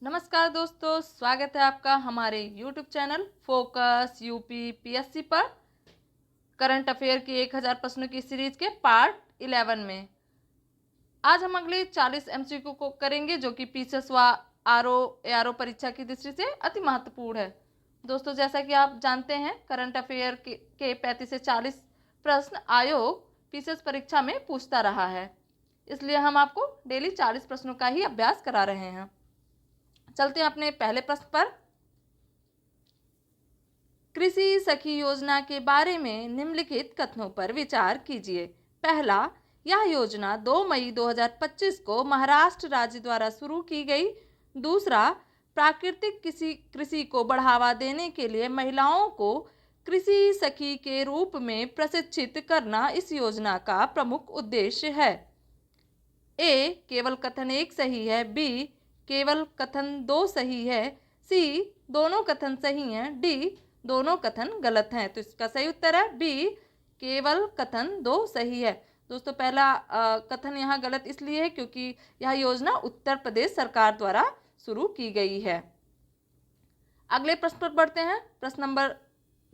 नमस्कार दोस्तों, स्वागत है आपका हमारे YouTube channel focus UP PSC पर करंट अफेयर की 1000 प्रश्नों की सीरीज के पार्ट 11 में। आज हम अगले 40 एमसीक्यू को करेंगे जो कि पीसीएस व आरओ परीक्षा की दृष्टि से अति महत्वपूर्ण है। दोस्तों, जैसा कि आप जानते हैं, करंट अफेयर के 35 से 40 प्रश्न आयोग पीसीएस परीक्षा में पूछता रहा है, इसलिए हम आपको डेली 40 प्रश्नों का ही अभ्यास करा रहे हैं। चलते हैं अपने पहले प्रश्न पर। कृषि सखी योजना के बारे में निम्नलिखित कथनों पर विचार कीजिए। पहला, यह योजना 2 मई 2025 को महाराष्ट्र राज्य द्वारा शुरू की गई। दूसरा, प्राकृतिक कृषि को बढ़ावा देने के लिए महिलाओं को कृषि सखी के रूप में प्रशिक्षित करना इस योजना का प्रमुख उद्देश्य है। ए, केवल कथन 1 सही है। बी, केवल कथन 2 सही है। सी, दोनों कथन सही हैं। डी, दोनों कथन गलत हैं। तो इसका सही उत्तर है बी, केवल कथन 2 सही है। दोस्तों, पहला कथन यहाँ गलत इसलिए है क्योंकि यह योजना उत्तर प्रदेश सरकार द्वारा शुरू की गई है। अगले प्रश्न पर बढ़ते हैं। प्रश्न नंबर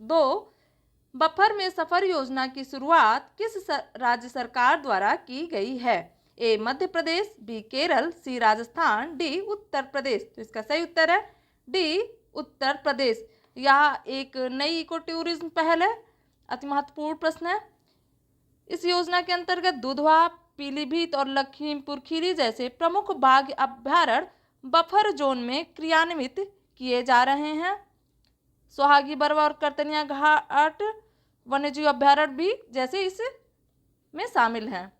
2, बफर में सफर योजना की शुरुआत किस राज्य सरकार द्वारा की गई है? ए, मध्य प्रदेश। बी, केरल। सी, राजस्थान। डी, उत्तर प्रदेश। तो इसका सही उत्तर है डी, उत्तर प्रदेश। यह एक नई इको टूरिज्म पहल है। अति महत्वपूर्ण प्रश्न है। इस योजना के अंतर्गत दुधवा, पीलीभीत और लखीमपुर खीरी जैसे प्रमुख बाघ अभ्यारण्य बफर जोन में क्रियान्वित किए जा रहे हैं। सोहागी बरवा और करतनिया घाट वन्यजीव अभ्यारण्य भी जैसे इसमें शामिल हैं।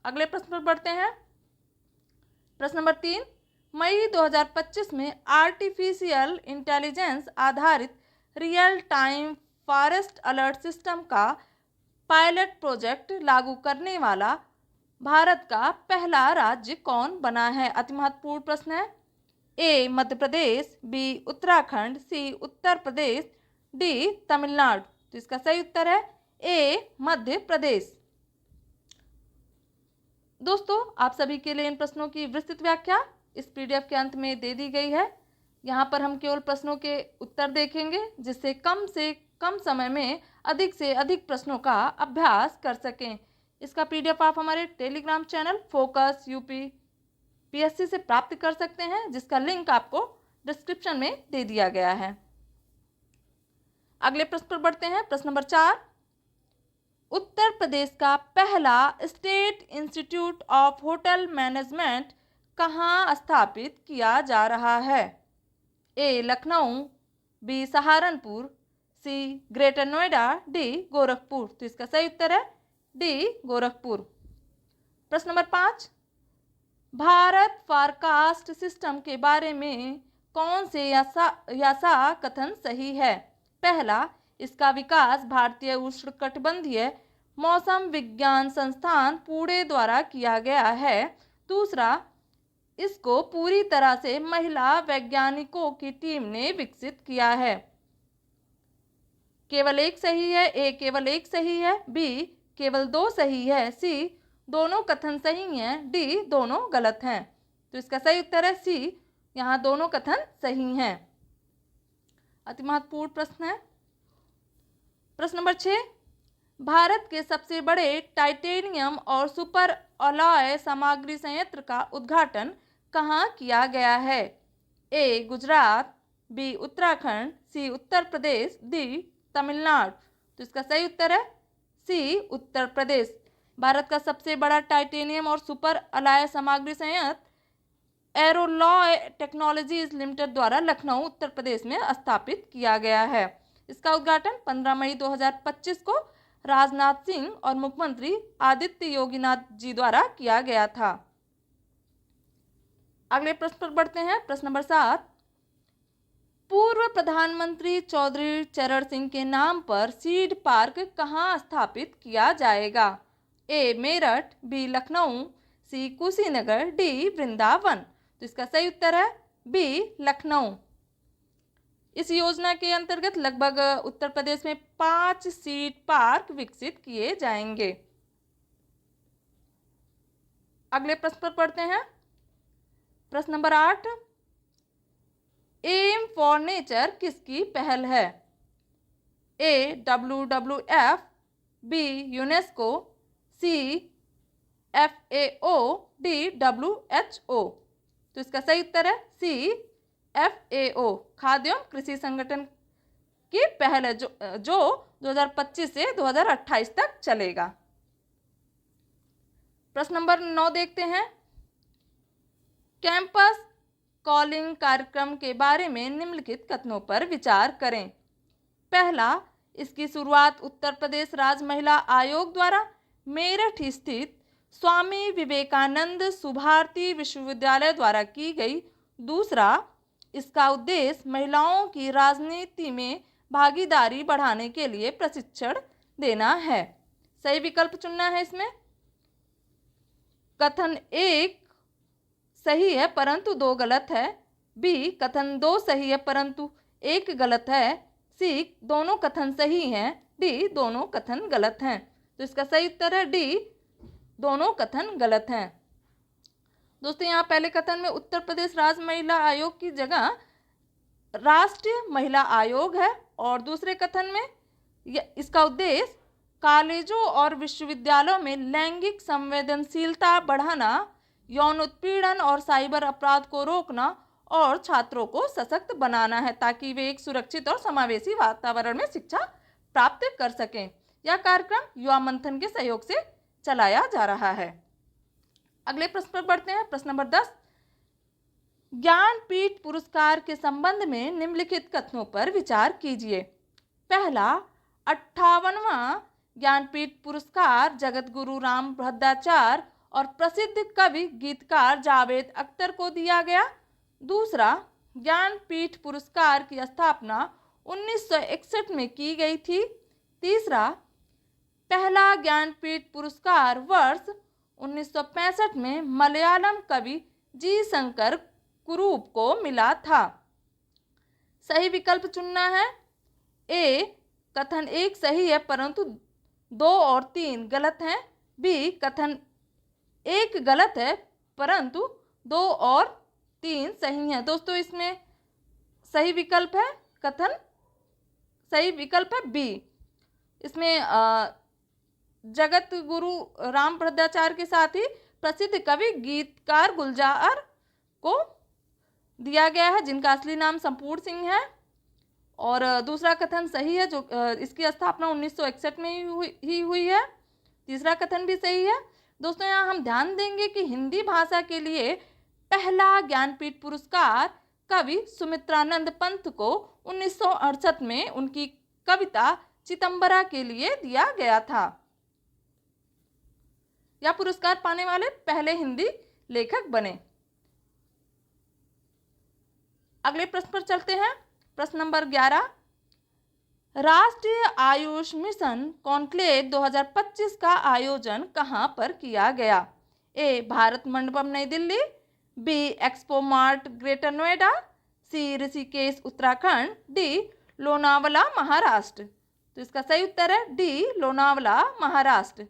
अगले प्रश्न पर बढ़ते हैं। प्रश्न नंबर 3, मई 2025 में आर्टिफिशियल इंटेलिजेंस आधारित real time forest alert system का पायलट प्रोजेक्ट लागू करने वाला भारत का पहला राज्य कौन बना है? अति महत्वपूर्ण प्रश्न है। ए, मध्य प्रदेश। बी, उत्तराखंड। सी, उत्तर प्रदेश। डी, तमिलनाडु। तो इसका सही उत्तर है ए, मध्य प्रदेश। दोस्तों, आप सभी के लिए इन प्रश्नों की विस्तृत व्याख्या इस पीडीएफ के अंत में दे दी गई है। यहाँ पर हम केवल प्रश्नों के उत्तर देखेंगे जिससे कम समय में अधिक से अधिक प्रश्नों का अभ्यास कर सकें। इसका पीडीएफ आप हमारे Telegram channel focus UP PSC से प्राप्त कर सकते हैं, जिसका लिंक आपको डिस्क्रिप्शन में दे दिया गया है। अगले प्रश्न पर बढ़ते हैं। प्रश्न नंबर 4, उत्तर प्रदेश का पहला state institute of hotel management कहाँ स्थापित किया जा रहा है? ए, लखनऊ। बी, सहारनपुर। सी, ग्रेटर नोएडा। डी, गोरखपुर। तो इसका सही उत्तर है डी, गोरखपुर। प्रश्न नंबर 5, भारत फॉरकास्ट सिस्टम के बारे में कौन से यसा कथन सही है? पहला, इसका विकास भारतीय उष्णकटिबंधीय मौसम विज्ञान संस्थान पुणे द्वारा किया गया है। दूसरा, इसको पूरी तरह से महिला वैज्ञानिकों की टीम ने विकसित किया है। केवल 1 सही है। ए, केवल 1 सही है। बी, केवल 2 सही है। सी, दोनों कथन सही हैं। डी, दोनों गलत हैं। तो इसका सही उत्तर है सी, यहाँ दोनों कथन सही हैं। अति महत्वपूर्ण प्रश्न है। प्रश्न नंबर 6, भारत के सबसे बड़े टाइटेनियम और सुपर अलॉय सामग्री संयंत्र का उद्घाटन कहाँ किया गया है? ए, गुजरात। बी, उत्तराखंड। सी, उत्तर प्रदेश। डी, तमिलनाडु। तो इसका सही उत्तर है सी, उत्तर प्रदेश। भारत का सबसे बड़ा टाइटेनियम और सुपर अलॉय सामग्री संयंत्र एरोलॉय टेक्नोलॉजीज लिमिटेड द्वारा लखनऊ, उत्तर प्रदेश में स्थापित किया गया है। इसका उद्घाटन 15 मई 2025 को राजनाथ सिंह और मुख्यमंत्री आदित्य योगीनाथ जी द्वारा किया गया था। अगले प्रश्न पर बढ़ते हैं। प्रश्न नंबर 7, पूर्व प्रधानमंत्री चौधरी चरण सिंह के नाम पर सीड पार्क कहाँ स्थापित किया जाएगा? ए, मेरठ। बी, लखनऊ। सी, कुशीनगर। डी, वृंदावन। तो इसका सही उत्तर है बी, लखनऊ। इस योजना के अंतर्गत लगभग उत्तर प्रदेश में 5 सीड पार्क विकसित किए जाएंगे। अगले प्रश्न पर पढ़ते हैं। प्रश्न नंबर 8, एम फॉर नेचर किसकी पहल है? A WWF, B UNESCO, C FAO, D WHO। तो इसका सही उत्तर है सी FAO, खाद्य एवं कृषि संगठन की पहल है जो 2025 से 2028 तक चलेगा। प्रश्न नंबर 9 देखते हैं। कैंपस कॉलिंग कार्यक्रम के बारे में निम्नलिखित कथनों पर विचार करें। पहला, इसकी शुरुआत उत्तर प्रदेश राज्य महिला आयोग द्वारा मेरठ स्थित स्वामी विवेकानंद सुभारती विश्वविद्यालय द्वारा की गई। दूसरा, इसका उद्देश्य महिलाओं की राजनीति में भागीदारी बढ़ाने के लिए प्रशिक्षण देना है। सही विकल्प चुनना है इसमें। कथन 1 सही है परंतु 2 गलत है। बी, कथन 2 सही है परंतु 1 गलत है। सी, दोनों कथन सही हैं। डी, दोनों कथन गलत हैं। तो इसका सही उत्तर है डी, दोनों कथन गलत हैं। दोस्तों, यहाँ पहले कथन में उत्तर प्रदेश राज्य महिला आयोग की जगह राष्ट्रीय महिला आयोग है और दूसरे कथन में इसका उद्देश्य कॉलेजों और विश्वविद्यालयों में लैंगिक संवेदनशीलता बढ़ाना, यौन उत्पीड़न और साइबर अपराध को रोकना और छात्रों को सशक्त बनाना है ताकि वे एक सुरक्षित और समावेशी वातावरण में शिक्षा प्राप्त कर सकें। यह कार्यक्रम युवा मंथन के सहयोग से चलाया जा रहा है। अगले प्रश्न पर बढ़ते हैं। प्रश्न नंबर 10, ज्ञानपीठ पुरस्कार के संबंध में निम्नलिखित कथनों पर विचार कीजिए। पहला, 58वां ज्ञानपीठ पुरस्कार जगत गुरु राम भद्राचार्य और प्रसिद्ध कवि गीतकार जावेद अख्तर को दिया गया। दूसरा, ज्ञानपीठ पुरस्कार की स्थापना 1961 में की गई थी। तीसरा, पहला ज्ञानपीठ पुरस्कार वर्ष 1965 में मलयालम कवि जी शंकर कुरूप को मिला था। सही विकल्प चुनना है। ए, कथन 1 सही है परंतु 2 और 3 गलत हैं। बी, कथन 1 गलत है परंतु 2 और 3 सही हैं। दोस्तों, इसमें सही विकल्प है सही विकल्प है बी। इसमें जगत गुरु राम भद्राचार्य के साथ ही प्रसिद्ध कवि गीतकार गुलजार को दिया गया है जिनका असली नाम संपूर्ण सिंह है। और दूसरा कथन सही है जो इसकी स्थापना 1961 में ही हुई है। तीसरा कथन भी सही है। दोस्तों, यहाँ हम ध्यान देंगे कि हिंदी भाषा के लिए पहला ज्ञानपीठ पुरस्कार कवि सुमित्रानंद पंत को 1968 में उनकी कविता चितंबरा के लिए दिया गया था। यह पुरस्कार पाने वाले पहले हिंदी लेखक बने। अगले प्रश्न पर चलते हैं। प्रश्न नंबर 11, राष्ट्रीय आयुष मिशन कॉन्क्लेव 2025 का आयोजन कहां पर किया गया? ए, Bharat Mandapam Nai Delhi, B, Expo Mart Greater Noida, C, Rishikesh Uttarakhand, D, Lonavala Maharashtra. तो इसका सही उत्तर है डी, लोनावला महाराष्ट्र।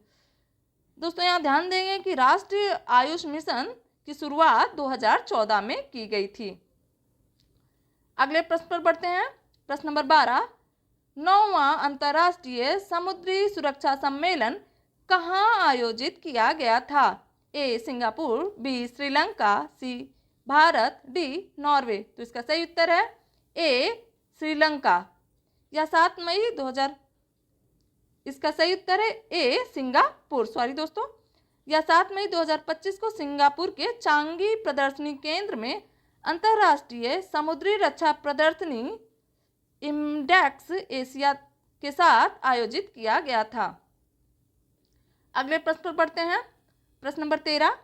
दोस्तों, यहाँ ध्यान देंगे कि राष्ट्रीय आयुष मिशन की शुरुआत 2014 में की गई थी। अगले प्रश्न पर बढ़ते हैं। प्रश्न नंबर 12, 9वां अंतर्राष्ट्रीय समुद्री सुरक्षा सम्मेलन कहाँ आयोजित किया गया था? ए, सिंगापुर, बी, श्रीलंका, सी, भारत, डी, नॉर्वे। तो इसका सही उत्तर है ए, श्रीलंका। यह 7 मई 2000 इसका सही उत्तर है ए, सिंगापुर। सॉरी दोस्तों, यह 7 मई 2025 को सिंगापुर के चांगी प्रदर्शनी केंद्र में अंतर्राष्ट्रीय समुद्री रक्षा प्रदर्शनी इंडेक्स एशिया के साथ आयोजित किया गया था। अगले प्रश्न पर बढ़ते हैं। प्रश्न नंबर 13,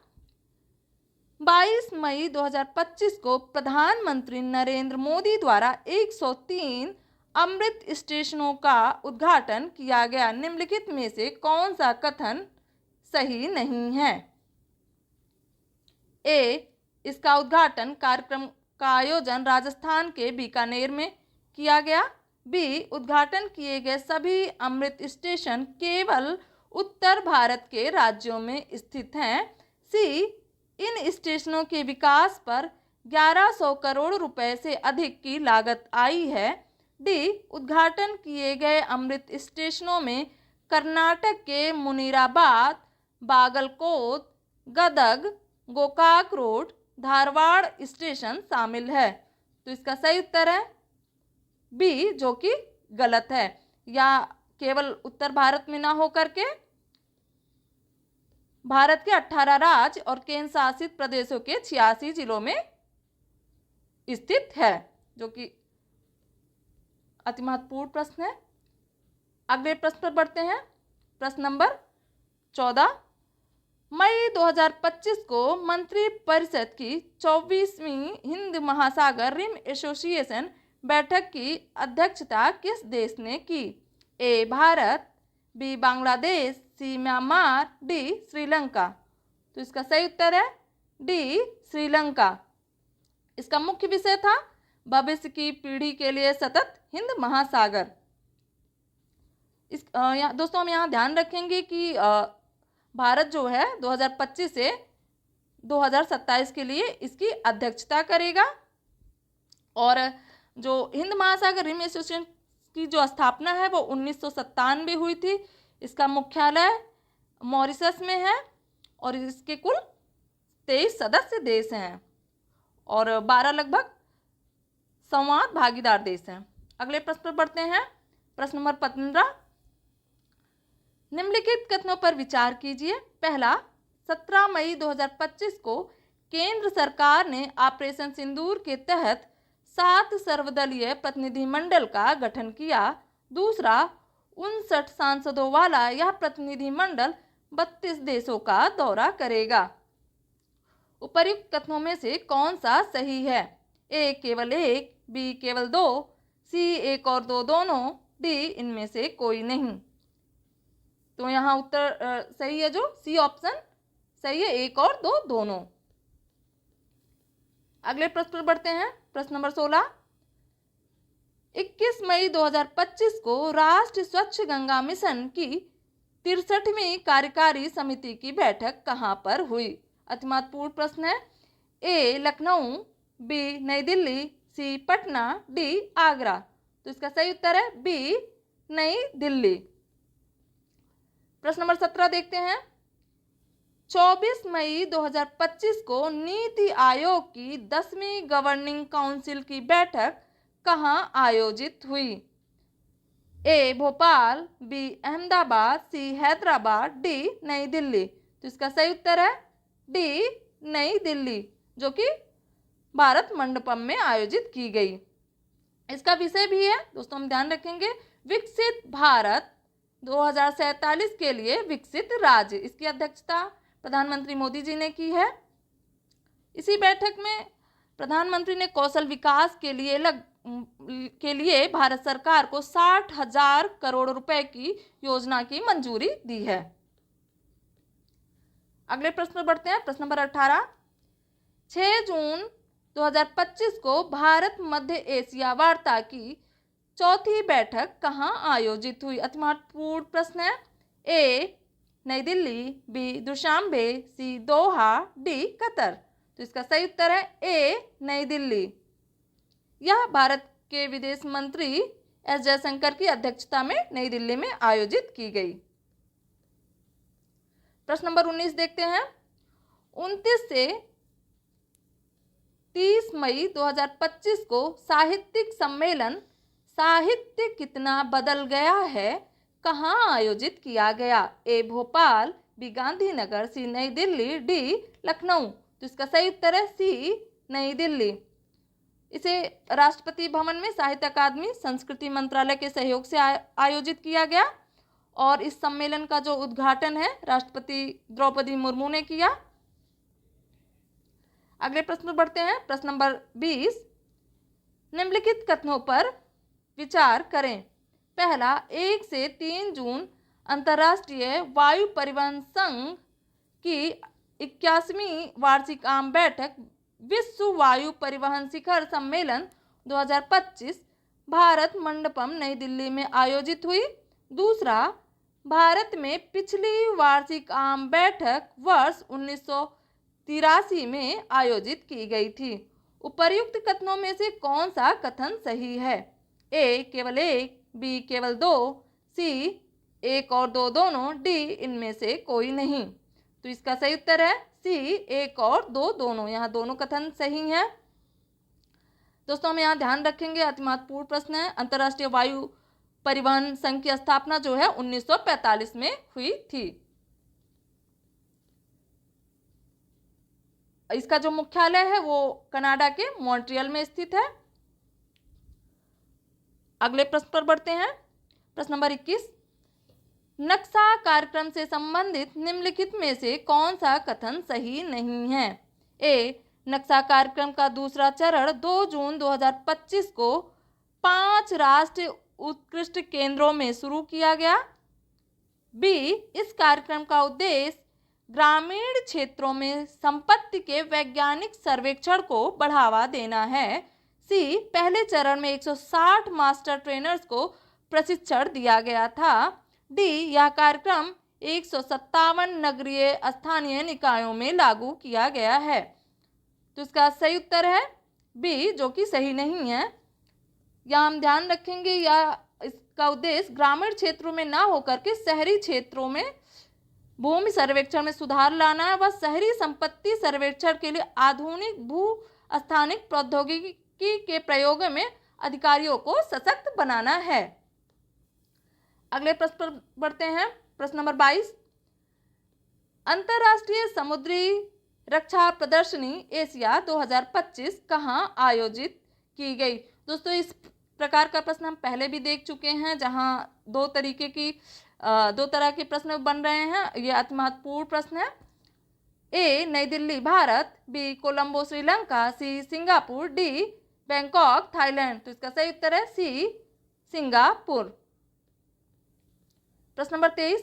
22 मई 2025 को प्रधानमंत्री नरेंद्र मोदी द्वारा 103 अमृत स्टेशनों का उद्घाटन किया गया। निम्नलिखित में से कौन सा कथन सही नहीं है? ए, इसका उद्घाटन कार्यक्रम का आयोजन राजस्थान के बीकानेर में किया गया। बी, उद्घाटन किए गए सभी अमृत स्टेशन केवल उत्तर भारत के राज्यों में स्थित हैं। सी, इन स्टेशनों के विकास पर 1100 करोड़ रुपए से अधिक की लागत आई है। डी, उद्घाटन किए गए अमृत स्टेशनों में कर्नाटक के मुनीराबाद, बागलकोट, गदग, गोकाक रोड, धारवाड़ स्टेशन शामिल है। तो इसका सही उत्तर है बी, जो कि गलत है। या केवल उत्तर भारत में ना होकर के भारत के 18 राज्य और केंद्र शासित प्रदेशों के 86 जिलों में स्थित है, जो कि अति महत्वपूर्ण प्रश्न है। अगले प्रश्न पर बढ़ते हैं। प्रश्न नंबर 14। मई 2025 को मंत्रिपरिषद की 24वीं हिंद महासागर रिम एसोसिएशन बैठक की अध्यक्षता किस देश ने की? ए, भारत, बी, बांग्लादेश, सी, म्यांमार, डी, श्रीलंका। तो इसका सही उत्तर है डी, श्रीलंका। इसका मुख्य विषय था भविष्य की पीढ़ी के लिए सतत हिंद महासागर। दोस्तों हम यहाँ ध्यान रखेंगे कि भारत जो है 2025 से 2027 के लिए इसकी अध्यक्षता करेगा। और जो हिंद महासागर रिम एसोसिएशन की जो स्थापना है वो 1997 हुई थी। इसका मुख्यालय मॉरिशस में है और इसके कुल 23 सदस्य देश हैं और 12 लगभग संवाद भागीदार देश हैं। अगले प्रश्न पर बढ़ते हैं। प्रश्न नंबर 15। निम्नलिखित कथनों पर विचार कीजिए। पहला, 17 मई 2025 को केंद्र सरकार ने ऑपरेशन सिंदूर के तहत 7 सर्वदलीय प्रतिनिधिमंडल का गठन किया। दूसरा, 59 सांसदों वाला यह प्रतिनिधिमंडल 32 देशों का दौरा करेगा। उपर्युक्त कथनों में से कौन सा सही है? ए, केवल एक, बी, केवल दो, सी, एक और दो दोनों, डी, इनमें से कोई नहीं। तो यहाँ उत्तर सही है, जो सी ऑप्शन सही है, एक और दो दोनों। अगले प्रश्न पर बढ़ते हैं। प्रश्न नंबर 16। 21 मई 2025 को राष्ट्रीय स्वच्छ गंगा मिशन की 63वीं कार्यकारी समिति की बैठक कहाँ पर हुई? अति महत्वपूर्ण प्रश्न है। ए, लखनऊ, बी, नई दिल्ली, सी, पटना, डी, आगरा। तो इसका सही उत्तर है बी, नई दिल्ली। प्रश्न नंबर 17 देखते हैं। 24 मई 2025 को नीति आयोग की 10वीं गवर्निंग काउंसिल की बैठक कहाँ आयोजित हुई? ए, भोपाल, बी, अहमदाबाद, सी, हैदराबाद, डी, नई दिल्ली। तो इसका सही उत्तर है डी, नई दिल्ली, जो कि भारत मंडपम में आयोजित की गई। इसका विषय भी है दोस्तों, हम ध्यान रखेंगे, विकसित भारत 2047 के लिए विकसित राज्य। इसकी अध्यक्षता प्रधानमंत्री मोदी जी ने की है। इसी बैठक में प्रधानमंत्री ने कौशल विकास के लिए भारत सरकार को 60,000 करोड़ रुपए की योजना की मंजूरी दी है। अगले प्रश्न पर बढ़ते हैं। प्रश्न नंबर 18। 6 जून 2025 को भारत मध्य एशिया वार्ता की 4थी बैठक कहाँ आयोजित हुई? अति महत्वपूर्ण प्रश्न है। ए, नई दिल्ली, बी, दुशांबे, सी, दोहा, डी, कतर। तो इसका सही उत्तर है ए, नई दिल्ली। यह भारत के विदेश मंत्री एस जयशंकर की अध्यक्षता में नई दिल्ली में आयोजित की गई। प्रश्न नंबर 19 देखते हैं। 29 से 30 मई 2025 को साहित्यिक सम्मेलन साहित्य कितना बदल गया है कहाँ आयोजित किया गया? ए, भोपाल, बी, गांधीनगर, सी, नई दिल्ली, डी, लखनऊ। तो इसका सही उत्तर है सी, नई दिल्ली। इसे राष्ट्रपति भवन में साहित्य अकादमी संस्कृति मंत्रालय के सहयोग से आयोजित किया गया और इस सम्मेलन का जो उद्घाटन है राष्ट्रपति द्रौपदी मुर्मू ने किया। अगले प्रश्न पर बढ़ते हैं। प्रश्न नंबर 20। निम्नलिखित कथनों पर विचार करें। पहला, 1 से 3 जून अंतर्राष्ट्रीय वायु परिवहन संघ की 81वीं वार्षिक आम बैठक विश्व वायु परिवहन शिखर सम्मेलन 2025 भारत मंडपम नई दिल्ली में आयोजित हुई। दूसरा, भारत में पिछली वार्षिक आम बैठक वर्ष 1983 में आयोजित की गई थी उपर्युक्त कथनों में से कौन सा कथन सही है? ए केवल एक, बी केवल दो, सी एक और दो दोनों, डी इनमें से कोई नहीं। तो इसका सही उत्तर है सी एक और दो दोनों। यहाँ दोनों कथन सही हैं। दोस्तों हम यहाँ ध्यान रखेंगे, अति महत्वपूर्ण प्रश्न है। अंतर्राष्ट्रीय वायु परिवहन संघ की स्थापना जो है 1945 में हुई थी। इसका जो मुख्यालय है वो कनाडा के मॉन्ट्रियल में स्थित है। अगले प्रश्न पर बढ़ते हैं। प्रश्न नंबर 21, नक्शा कार्यक्रम से संबंधित निम्नलिखित में से कौन सा कथन सही नहीं है? ए नक्शा कार्यक्रम का दूसरा चरण 2 जून 2025 को 5 राष्ट्रीय उत्कृष्ट केंद्रों में शुरू किया गया। बी इस कार्यक्रम का उद्देश्य ग्रामीण क्षेत्रों में संपत्ति के वैज्ञानिक सर्वेक्षण को बढ़ावा देना है। सी पहले चरण में 160 मास्टर ट्रेनर्स को प्रशिक्षण दिया गया था। डी यह कार्यक्रम 157 नगरीय स्थानीय निकायों में लागू किया गया है। तो इसका सही उत्तर है बी, जो कि सही नहीं है। यहाँ हम ध्यान रखेंगे, या इसका उद्देश्य ग्रामीण क्षेत्रों में ना होकर के शहरी क्षेत्रों में भूमि सर्वेक्षण में सुधार लाना है। वह शहरी संपत्ति सर्वेक्षण के लिए आधुनिक भू स्थानिक प्रौद्योगिकी के प्रयोग में अधिकारियों को सशक्त बनाना है। अगले प्रश्न पर बढ़ते हैं। प्रश्न नंबर 22, अंतर्राष्ट्रीय समुद्री रक्षा प्रदर्शनी एशिया 2025 कहाँ आयोजित की गई? दोस्तों इस प्रकार का प्रश्न हम पहले भी देख चुके हैं, जहाँ दो तरह के प्रश्न बन रहे हैं। ये अति महत्वपूर्ण प्रश्न है। ए नई Delhi Bharat, B Colombo Sri Lanka, C Singapore, D Bangkok Thailand. तो इसका सही उत्तर है सी सिंगापुर। प्रश्न नंबर 23,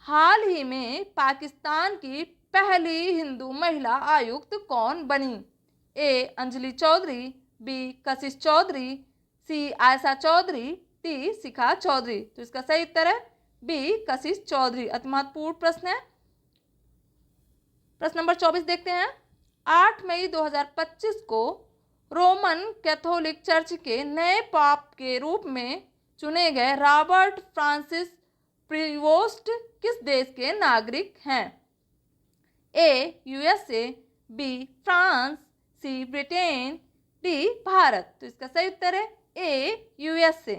हाल ही में पाकिस्तान की पहली हिंदू महिला आयुक्त कौन बनी? ए अंजलि चौधरी, बी कशिश चौधरी, सी आयशा चौधरी, डी शिखा चौधरी। तो इसका सही उत्तर है बी कशिश चौधरी। अति महत्वपूर्ण प्रश्न है। प्रश्न नंबर 24 देखते हैं। 8 मई 2025 को रोमन कैथोलिक चर्च के नए पाप के रूप में चुने गए रॉबर्ट फ्रांसिस प्रीवोस्ट किस देश के नागरिक हैं? A USA, B France, C Britain, D Bharat. तो इसका सही उत्तर है ए यूएसए।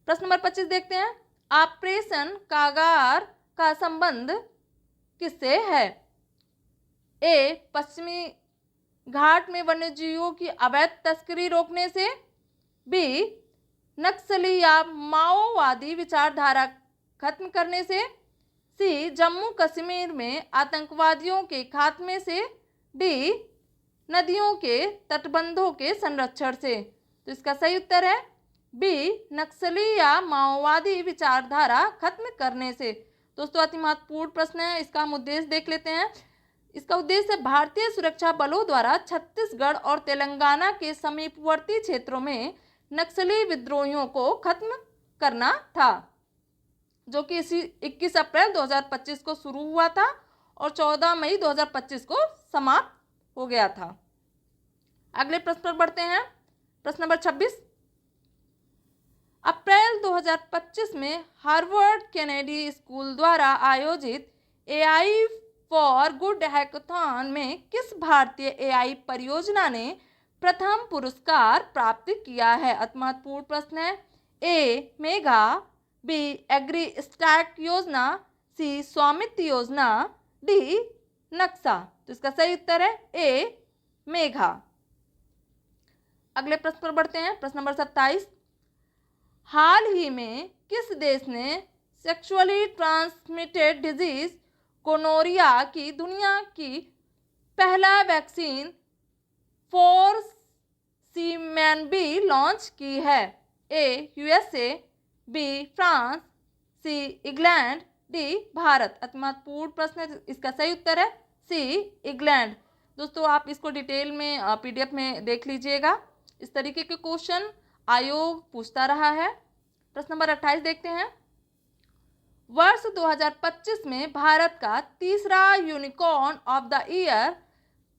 प्रश्न नंबर 25 देखते हैं। ऑपरेशन कागार का संबंध किससे है? ए पश्चिमी घाट में वन्यजीवों की अवैध तस्करी रोकने से, बी नक्सली या माओवादी विचारधारा खत्म करने से, सी जम्मू कश्मीर में आतंकवादियों के खात्मे से, डी नदियों के तटबंधों के संरक्षण से। तो इसका सही उत्तर है बी नक्सली या माओवादी विचारधारा खत्म करने से। दोस्तों अति महत्वपूर्ण प्रश्न है, इसका हम उद्देश्य देख लेते हैं। इसका उद्देश्य भारतीय सुरक्षा बलों द्वारा छत्तीसगढ़ और तेलंगाना के समीपवर्ती क्षेत्रों में नक्सली विद्रोहियों को खत्म करना था, जो कि इसी 21 अप्रैल 2025 को शुरू हुआ था और 14 मई 2025 को समाप्त हो गया था। अगले प्रश्न पर बढ़ते हैं। प्रश्न नंबर 26, अप्रैल 2025 में हार्वर्ड केनेडी स्कूल द्वारा आयोजित एआई फॉर गुड हैकाथॉन में किस भारतीय एआई परियोजना ने प्रथम पुरस्कार प्राप्त किया है? अति महत्वपूर्ण प्रश्न है। ए मेगा, बी एग्री स्टैक योजना, सी स्वामित्व योजना, डी नक्शा। तो इसका सही उत्तर है ए मेघा। अगले प्रश्न पर बढ़ते हैं। प्रश्न नंबर 27, हाल ही में किस देश ने सेक्सुअली ट्रांसमिटेड डिजीज गोनोरिया की दुनिया की पहला वैक्सीन फॉर सीमैनबी लॉन्च की है? A USA, B France, C England, D Bharat. अति महत्वपूर्ण प्रश्न है, इसका सही उत्तर है सी इंग्लैंड। दोस्तों आप इसको डिटेल में पीडीएफ में देख लीजिएगा। इस तरीके के क्वेश्चन आयोग पूछता रहा है। प्रश्न नंबर 28 देखते हैं। वर्ष 2025 में भारत का तीसरा यूनिकॉर्न ऑफ द ईयर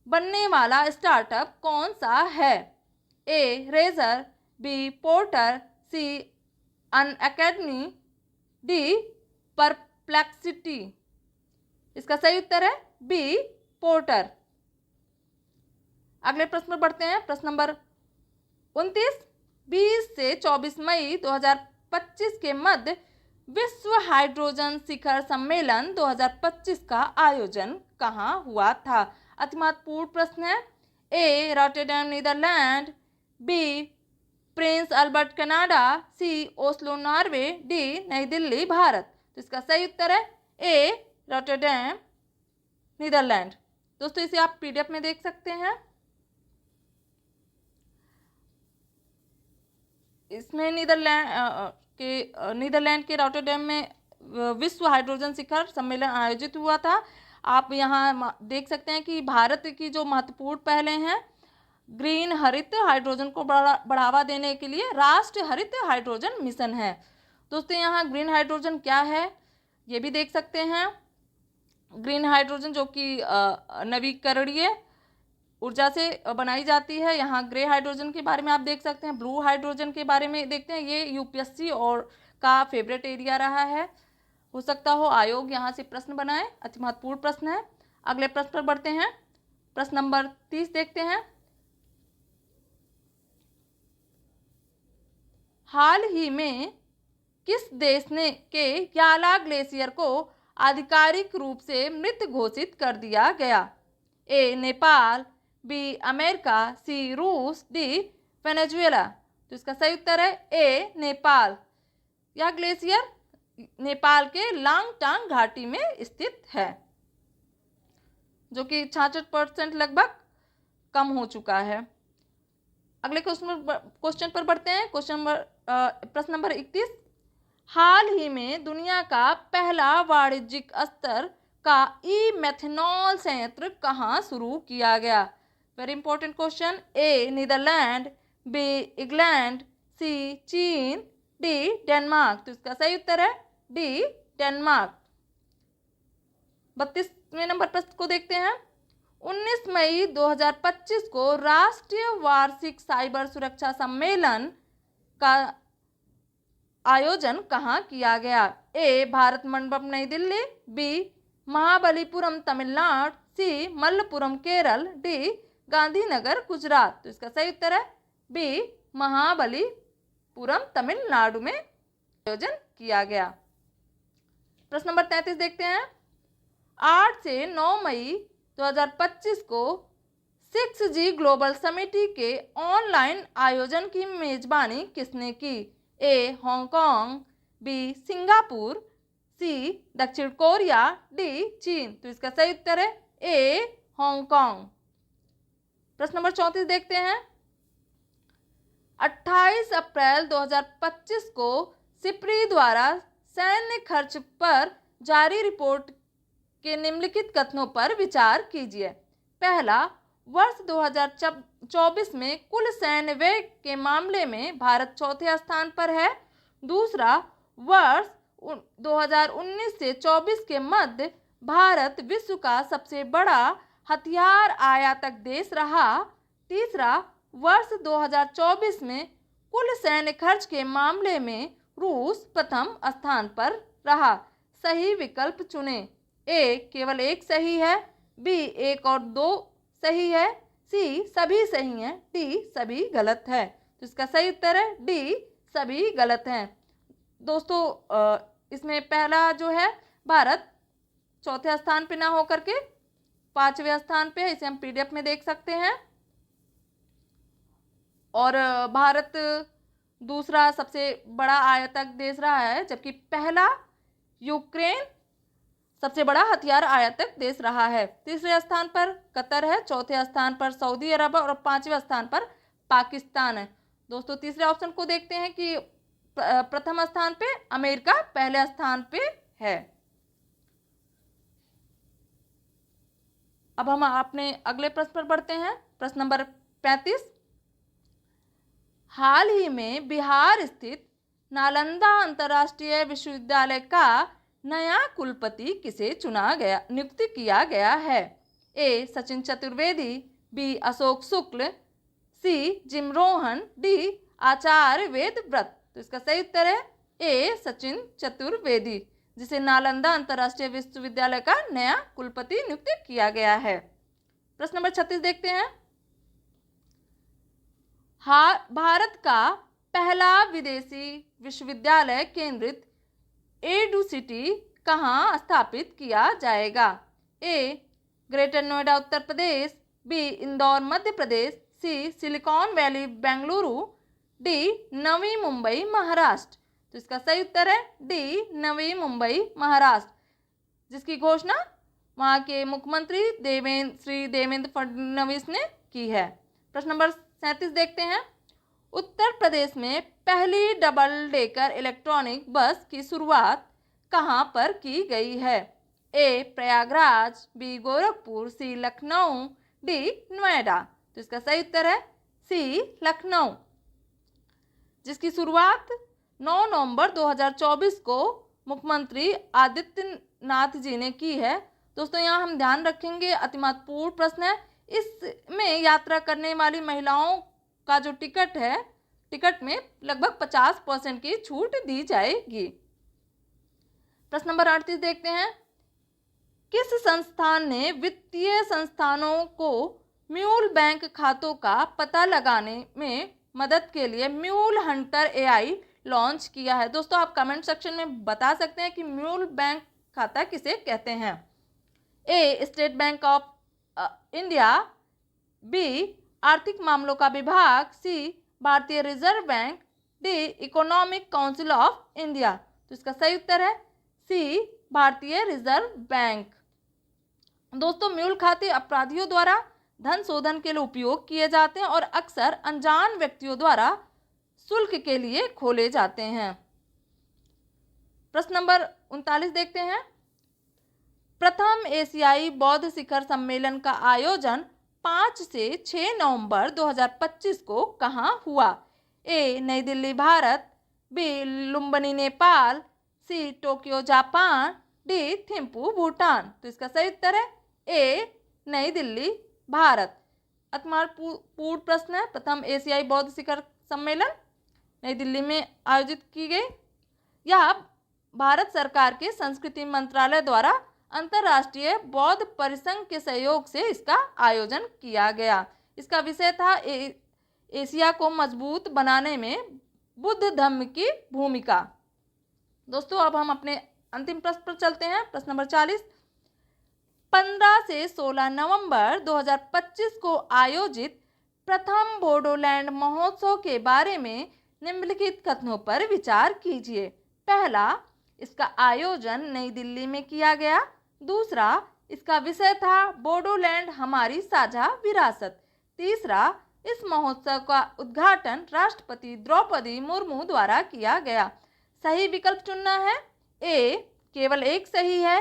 बनने वाला स्टार्टअप कौन सा है? ए रेजर, बी पोर्टर, सी अन अकेडमी, डी परप्लेक्सिटी। इसका सही उत्तर है बी पोर्टर। अगले प्रश्न पर बढ़ते हैं। प्रश्न नंबर 29। 20 से 24 मई 2025 के मध्य विश्व हाइड्रोजन शिखर सम्मेलन 2025 का आयोजन कहाँ हुआ था? अति महत्वपूर्ण प्रश्न है। A Rotterdam Netherland, B Prince Albert Canada, C Oslo Norway, D Nai Delhi Bharat. तो इसका सही उत्तर है ए रॉटरडैम नीदरलैंड। दोस्तों इसे आप पीडीएफ में देख सकते हैं। इसमें नीदरलैंड के रॉटरडैम में विश्व हाइड्रोजन शिखर सम्मेलन आयोजित हुआ था। आप यहाँ देख सकते हैं कि भारत की जो महत्वपूर्ण पहलें हैं, ग्रीन हरित हाइड्रोजन को बढ़ावा देने के लिए राष्ट्रीय हरित हाइड्रोजन मिशन है। दोस्तों यहाँ ग्रीन हाइड्रोजन क्या है ये भी देख सकते हैं। ग्रीन हाइड्रोजन जो कि नवीकरणीय ऊर्जा से बनाई जाती है। यहाँ ग्रे हाइड्रोजन के बारे में आप देख सकते हैं। ब्लू हाइड्रोजन के बारे में देखते हैं। ये यूपीएससी और का फेवरेट एरिया रहा है। हो सकता हो आयोग यहाँ से प्रश्न बनाए। अति महत्वपूर्ण प्रश्न है। अगले प्रश्न पर बढ़ते हैं। प्रश्न नंबर 30 देखते हैं। हाल ही में किस देश ने के याला ग्लेशियर को आधिकारिक रूप से मृत घोषित कर दिया गया? ए नेपाल, बी अमेरिका, सी रूस, डी वेनेजुएला। तो इसका सही उत्तर है ए नेपाल। यह ग्लेशियर नेपाल के लांगटांग घाटी में स्थित है, जो कि 66% लगभग कम हो चुका है। अगले क्वेश्चन पर बढ़ते हैं। प्रश्न नंबर 31। हाल ही में दुनिया का पहला वाणिज्यिक स्तर का ई मेथनॉल संयंत्र कहाँ शुरू किया गया? Very important question. A Netherland, B England, C चीन, डी डेनमार्क। तो इसका सही उत्तर है डी डेनमार्क। 32वें नंबर प्रश्न को देखते हैं। 19 मई 2025 को राष्ट्रीय वार्षिक साइबर सुरक्षा सम्मेलन का आयोजन कहाँ किया गया? ए भारत मंडपम नई दिल्ली, बी महाबलीपुरम तमिलनाडु, सी मल्लपुरम केरल, डी गांधीनगर गुजरात। तो इसका सही उत्तर है बी महाबलीपुरम तमिलनाडु में आयोजन किया गया। प्रश्न नंबर 33 देखते हैं। 8 से 9 मई 2025 को 6G ग्लोबल समिटी के ऑनलाइन आयोजन की मेजबानी किसने की? ए हांगकांग, बी सिंगापुर, सी दक्षिण कोरिया, डी चीन। तो इसका सही उत्तर है ए हांगकांग। प्रश्न नंबर 34 देखते हैं। 28 अप्रैल 2025 को सिप्री द्वारा सैन्य खर्च पर जारी रिपोर्ट के निम्नलिखित कथनों पर विचार कीजिए। पहला, वर्ष 2024 में कुल सैन्य व्यय के मामले में भारत चौथे स्थान पर है। दूसरा, वर्ष 2019 से 24 के मध्य भारत विश्व का सबसे बड़ा हथियार आयातक देश रहा। तीसरा, वर्ष 2024 में कुल सैन्य खर्च के मामले में रूस प्रथम स्थान पर रहा। सही विकल्प चुनें। ए केवल एक सही है, बी 1 और 2 सही है, सी सभी सही हैं, डी सभी गलत है। तो इसका सही उत्तर है डी सभी गलत हैं। दोस्तों इसमें पहला जो है भारत चौथे स्थान पे ना होकर के 5वें स्थान पे है। इसे हम पीडीएफ में देख सकते हैं। और भारत दूसरा सबसे बड़ा आयातक देश रहा है, जबकि पहला यूक्रेन सबसे बड़ा हथियार आयातक देश रहा है। तीसरे स्थान पर कतर है, चौथे स्थान पर सऊदी अरब और 5वें स्थान पर पाकिस्तान है। दोस्तों तीसरे ऑप्शन को देखते हैं कि प्रथम स्थान पे अमेरिका पहले स्थान पे है। अब हम अपने अगले प्रश्न पर बढ़ते हैं। प्रश्न नंबर 35। हाल ही में बिहार स्थित नालंदा अंतर्राष्ट्रीय विश्वविद्यालय का नया कुलपति किसे नियुक्त किया गया है? ए सचिन चतुर्वेदी, बी अशोक शुक्ल, सी जिमरोहन, डी आचार्य वेद व्रत। तो इसका सही उत्तर है ए सचिन चतुर्वेदी, जिसे नालंदा अंतर्राष्ट्रीय विश्वविद्यालय का नया कुलपति नियुक्त किया गया है। प्रश्न नंबर 36 देखते हैं। भारत का पहला विदेशी विश्वविद्यालय केंद्रित एडुसिटी कहाँ स्थापित किया जाएगा? ए ग्रेटर नोएडा उत्तर प्रदेश, बी इंदौर मध्य प्रदेश, सी silicon valley Bengaluru, D Navi Mumbai Maharashtra. तो इसका सही उत्तर है डी नवी मुंबई महाराष्ट्र, जिसकी घोषणा वहाँ के मुख्यमंत्री श्री देवेंद्र फडणवीस ने की है। प्रश्न नंबर 37 देखते हैं। उत्तर प्रदेश में पहली डबल डेकर इलेक्ट्रॉनिक बस की शुरुआत कहाँ पर की गई है? ए प्रयागराज, बी गोरखपुर, सी लखनऊ, डी नोएडा। तो इसका सही उत्तर है सी लखनऊ, जिसकी शुरुआत 9 नवंबर 2024 को मुख्यमंत्री आदित्यनाथ जी ने की है। दोस्तों यहाँ हम ध्यान रखेंगे, अति महत्वपूर्ण प्रश्न है। इसमें यात्रा करने वाली महिलाओं का जो टिकट है, टिकट में लगभग 50% की छूट दी जाएगी। प्रश्न नंबर 38 देखते हैं। किस संस्थान ने वित्तीय संस्थानों को म्यूल बैंक खातों का पता लगाने में मदद के लिए म्यूल हंटर एआई लॉन्च किया है? दोस्तों आप कमेंट सेक्शन में बता सकते हैं कि म्यूल बैंक खाता किसे कहते हैं। A State Bank of India, B आर्थिक मामलों का विभाग, C Bharatiya reserve bank, D Economic Council of India. तो इसका सही उत्तर है सी भारतीय रिजर्व बैंक। दोस्तों म्यूल खाते अपराधियों द्वारा धन शोधन के लिए उपयोग किए जाते हैं और अक्सर अनजान व्यक्तियों द्वारा शुल्क के लिए खोले जाते हैं। प्रश्न नंबर 39 देखते हैं। प्रथम एशियाई बौद्ध शिखर सम्मेलन का आयोजन 5 से 6 नवंबर 2025 को कहाँ हुआ? ए नई Delhi Bharat, B Lumbini Nepal, C Tokyo Japan, D Thimphu Bhutan. तो इसका सही उत्तर है ए नई दिल्ली भारत। पूर्ण प्रश्न है। प्रथम एशियाई बौद्ध शिखर सम्मेलन नई दिल्ली में आयोजित की गई। यह भारत सरकार के संस्कृति मंत्रालय द्वारा अंतर्राष्ट्रीय बौद्ध परिसंघ के सहयोग से इसका आयोजन किया गया। इसका विषय था एशिया को मजबूत बनाने में बुद्ध धर्म की भूमिका। दोस्तों अब हम अपने अंतिम प्रश्न पर चलते हैं। प्रश्न नंबर 40। 15 से 16 नवंबर 2025 को आयोजित प्रथम बोडोलैंड महोत्सव के बारे में निम्नलिखित कथनों पर विचार कीजिए। पहला, इसका आयोजन नई दिल्ली में किया गया। दूसरा, इसका विषय था बोडोलैंड हमारी साझा विरासत। तीसरा, इस महोत्सव का उद्घाटन राष्ट्रपति द्रौपदी मुर्मू द्वारा किया गया। सही विकल्प चुनना है। ए केवल एक सही है,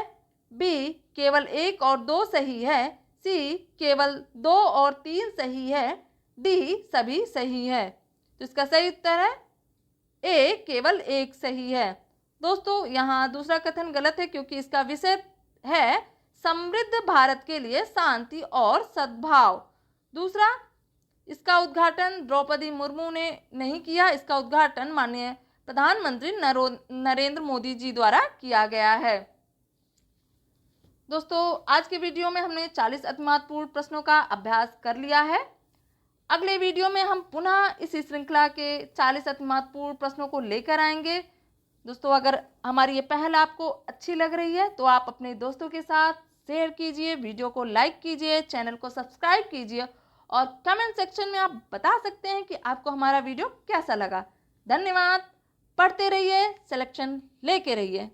बी केवल 1 और 2 सही है, सी केवल 2 और 3 सही है, डी सभी सही है। तो इसका सही उत्तर है ए केवल 1 सही है। दोस्तों यहाँ दूसरा कथन गलत है, क्योंकि इसका विषय है समृद्ध भारत के लिए शांति और सद्भाव। दूसरा, इसका उद्घाटन द्रौपदी मुर्मू ने नहीं किया। इसका उद्घाटन माननीय प्रधानमंत्री नरेंद्र मोदी जी द्वारा किया गया है। दोस्तों आज के वीडियो में हमने 40 अति महत्वपूर्ण प्रश्नों का अभ्यास कर लिया है। अगले वीडियो में हम पुनः इसी श्रृंखला के 40 अति महत्वपूर्ण प्रश्नों को लेकर आएंगे। दोस्तों अगर हमारी ये पहल आपको अच्छी लग रही है तो आप अपने दोस्तों के साथ शेयर कीजिए, वीडियो को लाइक कीजिए, चैनल को सब्सक्राइब कीजिए और कमेंट सेक्शन में आप बता सकते हैं कि आपको हमारा वीडियो कैसा लगा। धन्यवाद। पढ़ते रहिए, सिलेक्शन लेके रहिए।